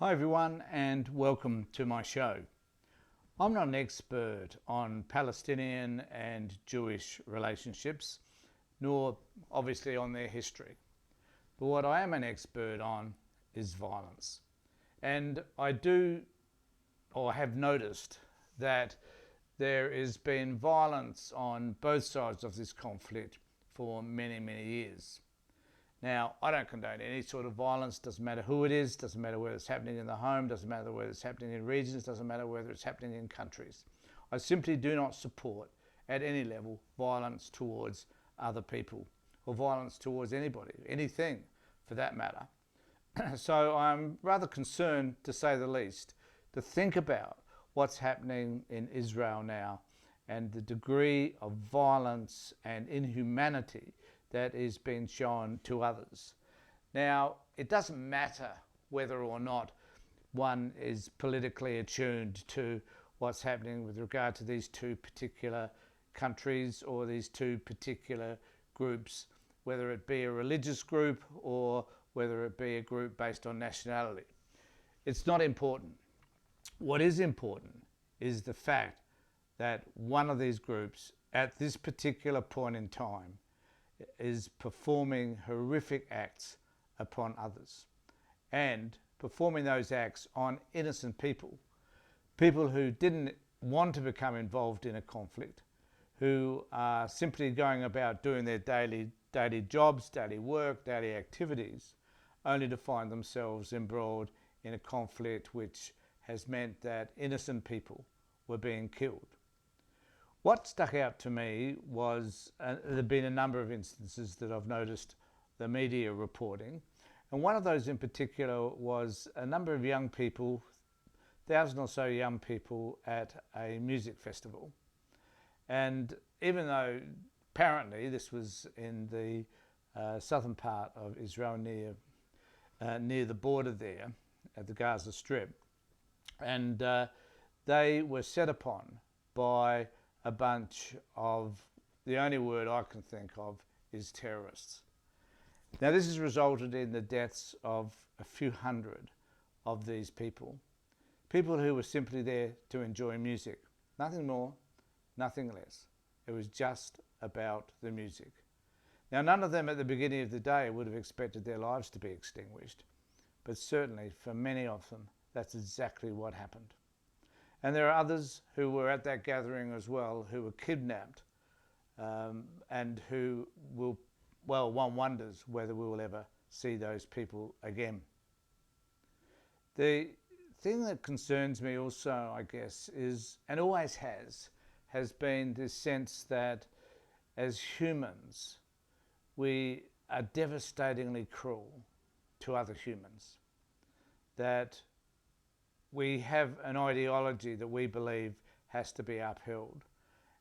Hi everyone and welcome to my show. I'm not an expert on Palestinian and Jewish relationships, nor obviously on their history. But what I am an expert on is violence. And I do or have noticed that there has been violence on both sides of this conflict for many, many years. Now, I don't condone any sort of violence, doesn't matter who it is, doesn't matter whether it's happening in the home, doesn't matter whether it's happening in regions, doesn't matter whether it's happening in countries. I simply do not support, at any level, violence towards other people, or violence towards anybody, anything for that matter. So I'm rather concerned, to say the least, to think about what's happening in Israel now and the degree of violence and inhumanity that is being shown to others. Now, it doesn't matter whether or not one is politically attuned to what's happening with regard to these two particular countries or these two particular groups, whether it be a religious group or whether it be a group based on nationality. It's not important. What is important is the fact that one of these groups at this particular point in time is performing horrific acts upon others and performing those acts on innocent people, people who didn't want to become involved in a conflict, who are simply going about doing their daily jobs, daily work, daily activities, only to find themselves embroiled in a conflict which has meant that innocent people were being killed. What stuck out to me was there have been a number of instances that I've noticed the media reporting, and one of those in particular was a number of young people, 1,000 or so young people at a music festival. And even though apparently this was in the southern part of Israel near the border there at the Gaza Strip, and they were set upon by a bunch of, the only word I can think of is terrorists. Now this has resulted in the deaths of a few hundred of these people who were simply there to enjoy music, nothing more, nothing less. It was just about the music. Now none of them at the beginning of the day would have expected their lives to be extinguished, but certainly for many of them that's exactly what happened. And there are others who were at that gathering as well who were kidnapped and who will, well, one wonders whether we will ever see those people again. The thing that concerns me also, I guess, is, and always has been this sense that as humans, we are devastatingly cruel to other humans. That we have an ideology that we believe has to be upheld.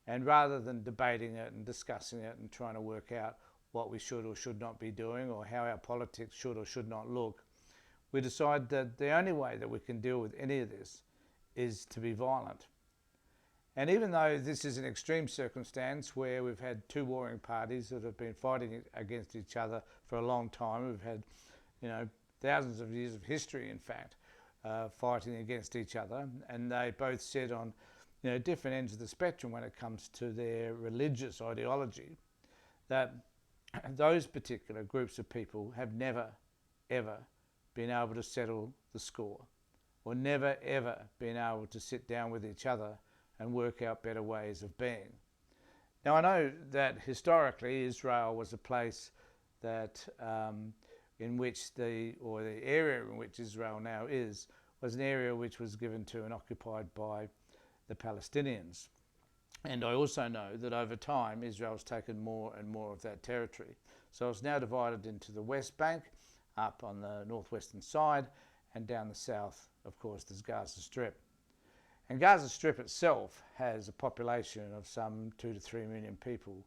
And rather than debating it and discussing it and trying to work out what we should or should not be doing or how our politics should or should not look, we decide that the only way that we can deal with any of this is to be violent. And even though this is an extreme circumstance where we've had two warring parties that have been fighting against each other for a long time, we've had, thousands of years of history, in fact, fighting against each other, and they both sit on different ends of the spectrum when it comes to their religious ideology, that those particular groups of people have never ever been able to settle the score, or never ever been able to sit down with each other and work out better ways of being. Now I know that historically Israel was a place that in which the area in which Israel now is, was an area which was given to and occupied by the Palestinians. And I also know that over time Israel's taken more and more of that territory. So it's now divided into the West Bank, up on the northwestern side, and down the south, of course, there's Gaza Strip. And Gaza Strip itself has a population of some 2 to 3 million people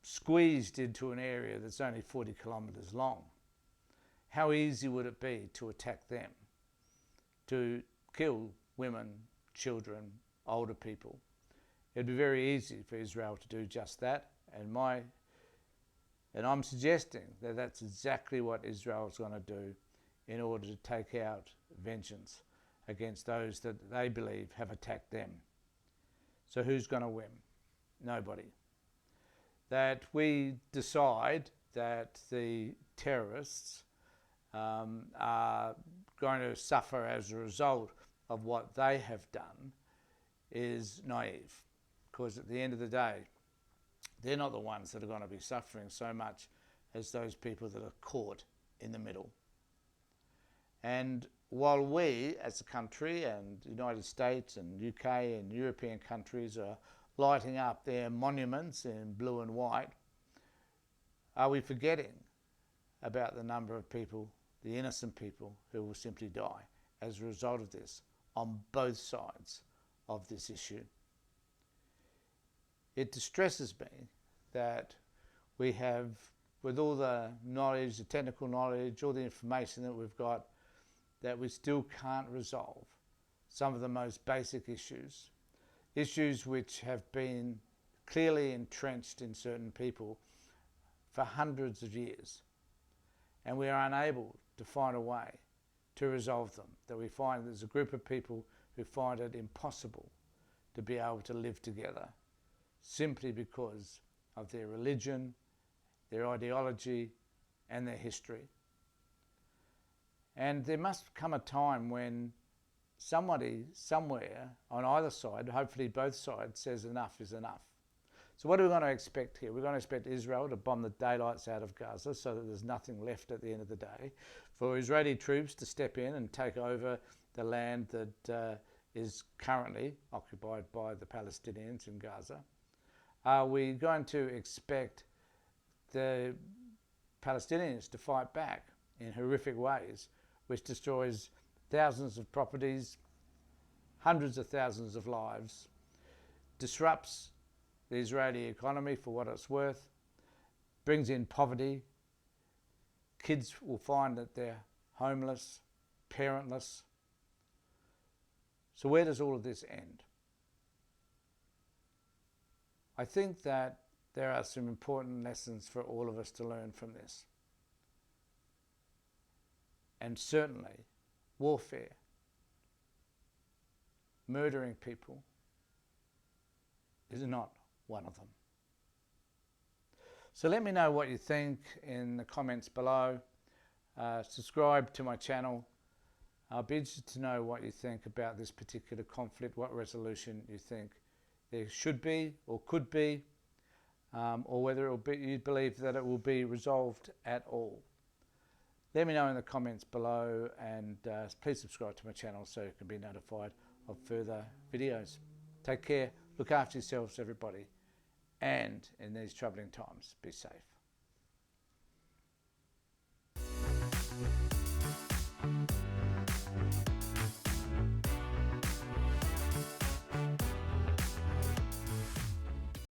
squeezed into an area that's only 40 kilometres long. How easy would it be to attack them, to kill women, children, older people? It'd be very easy for Israel to do just that, and I'm suggesting that that's exactly what Israel's going to do in order to take out vengeance against those that they believe have attacked them. So who's going to win? Nobody. That we decide that the terrorists are going to suffer as a result of what they have done is naive, because at the end of the day, they're not the ones that are going to be suffering so much as those people that are caught in the middle. And while we as a country, and the United States and UK and European countries, are lighting up their monuments in blue and white, are we forgetting about the number of people, the innocent people, who will simply die as a result of this on both sides of this issue? It distresses me that we have, with all the knowledge, the technical knowledge, all the information that we've got, that we still can't resolve some of the most basic issues, issues which have been clearly entrenched in certain people for hundreds of years. And we are unable to find a way to resolve them, that we find there's a group of people who find it impossible to be able to live together simply because of their religion, their ideology, and their history. And there must come a time when somebody, somewhere, on either side, hopefully both sides, says enough is enough. So what are we going to expect here? We're going to expect Israel to bomb the daylights out of Gaza so that there's nothing left at the end of the day, for Israeli troops to step in and take over the land that is currently occupied by the Palestinians in Gaza. Are we going to expect the Palestinians to fight back in horrific ways, which destroys thousands of properties, hundreds of thousands of lives, disrupts the Israeli economy for what it's worth, brings in poverty, kids will find that they're homeless, parentless? So where does all of this end? I think that there are some important lessons for all of us to learn from this. And certainly, warfare, murdering people, is not one of them. So let me know what you think in the comments below. Subscribe to my channel. I'll be interested to know what you think about this particular conflict, what resolution you think there should be or could be, or whether it will be, you believe that it will be resolved at all. Let me know in the comments below, and please subscribe to my channel so you can be notified of further videos. Take care, look after yourselves everybody, and in these troubling times, be safe.